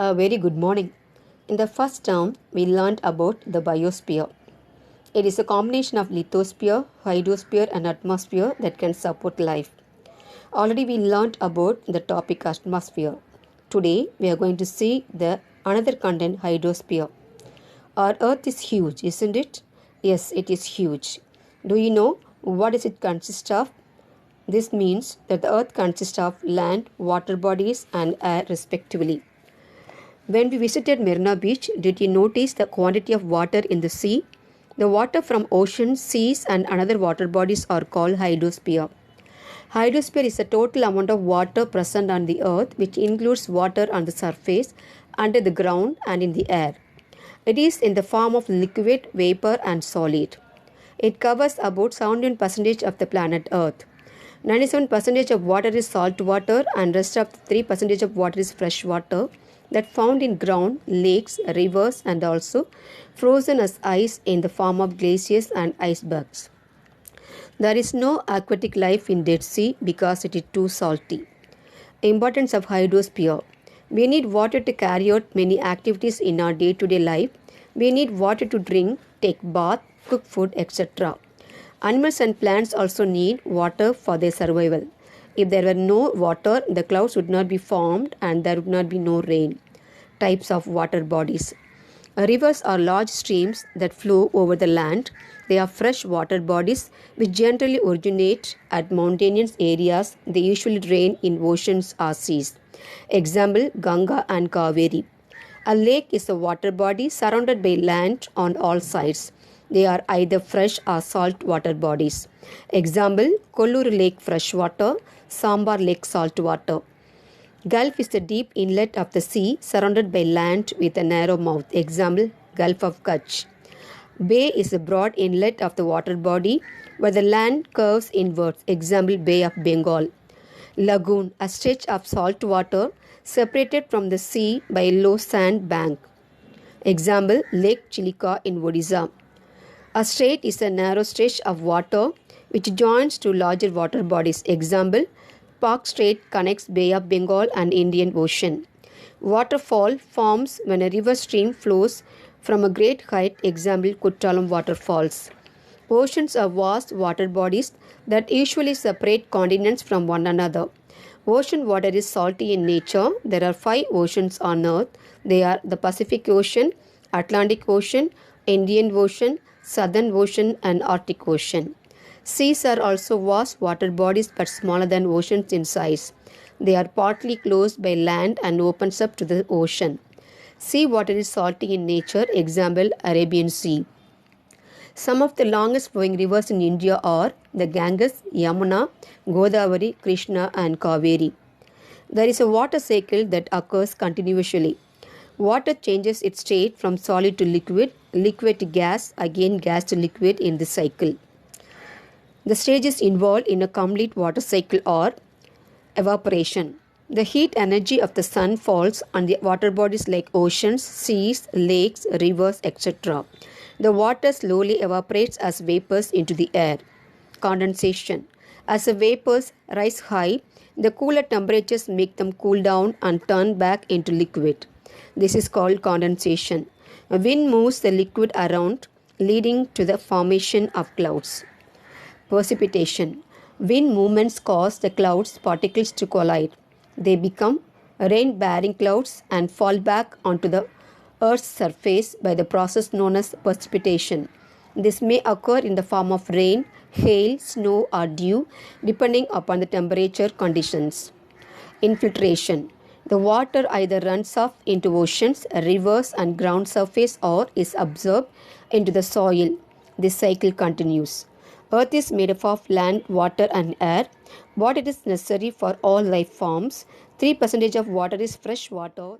A very good morning. In the first term, we learned about the biosphere. It is a combination of lithosphere, hydrosphere, and atmosphere that can support life. Already we learned about the topic atmosphere. Today, we are going to see the another content, hydrosphere. Our Earth is huge, isn't it? Yes, it is huge. Do you know what does it consist of? This means that the Earth consists of land, water bodies, and air respectively. When we visited Marina Beach, did you notice the quantity of water in the sea? The water from oceans, seas, and other water bodies are called hydrosphere. Hydrosphere is the total amount of water present on the earth, which includes water on the surface, under the ground, and in the air. It is in the form of liquid, vapor, and solid. It covers about 71% of the planet Earth. 97% of water is salt water, and rest of 3% of water is fresh water that found in ground, lakes, rivers, and also frozen as ice in the form of glaciers and icebergs. There is no aquatic life in Dead Sea because it is too salty. Importance of hydrosphere. We need water to carry out many activities in our day-to-day life. We need water to drink, take bath, cook food, etc. Animals and plants also need water for their survival. If there were no water, the clouds would not be formed and there would not be no rain. Types of water bodies. Rivers are large streams that flow over the land. They are fresh water bodies which generally originate at mountainous areas. They usually drain in oceans or seas. Example, Ganga and Kaveri. A lake is a water body surrounded by land on all sides. They are either fresh or salt water bodies. Example, Kollur Lake freshwater, Sambar Lake saltwater. Gulf is the deep inlet of the sea surrounded by land with a narrow mouth. Example, Gulf of Kutch. Bay is a broad inlet of the water body where the land curves inwards. Example, Bay of Bengal. Lagoon, a stretch of salt water separated from the sea by a low sand bank. Example, Lake Chilika in Odisha. A strait is a narrow stretch of water which joins two larger water bodies. Example, Park Strait connects Bay of Bengal and Indian Ocean. Waterfall forms when a river stream flows from a great height. Example, Kuttalam waterfalls. Oceans are vast water bodies that usually separate continents from one another. Ocean water is salty in nature. There are 5 oceans on Earth. They are the Pacific Ocean, Atlantic Ocean, Indian Ocean, Southern Ocean, and Arctic Ocean. Seas are also vast water bodies but smaller than oceans in size. They are partly closed by land and opens up to the ocean. Sea water is salty in nature. Example, Arabian Sea. Some of the longest flowing rivers in India are the Ganges, Yamuna, Godavari, Krishna, and Kaveri. There is a water cycle that occurs continuously. Water changes its state from solid to liquid, liquid to gas, again gas to liquid in this cycle. The stages involved in a complete water cycle are evaporation. The heat energy of the sun falls on the water bodies like oceans, seas, lakes, rivers, etc. The water slowly evaporates as vapors into the air. Condensation. As the vapors rise high, the cooler temperatures make them cool down and turn back into liquid. This is called condensation. A wind moves the liquid around, leading to the formation of clouds. Precipitation. Wind movements cause the clouds particles to collide. They become rain-bearing clouds and fall back onto the Earth's surface by the process known as precipitation. This may occur in the form of rain, hail, snow, or dew, depending upon the temperature conditions. Infiltration. The water either runs off into oceans, rivers, and ground surface or is absorbed into the soil. This cycle continues. Earth is made up of land, water, and air. Water is necessary for all life forms. 3% of water is fresh water.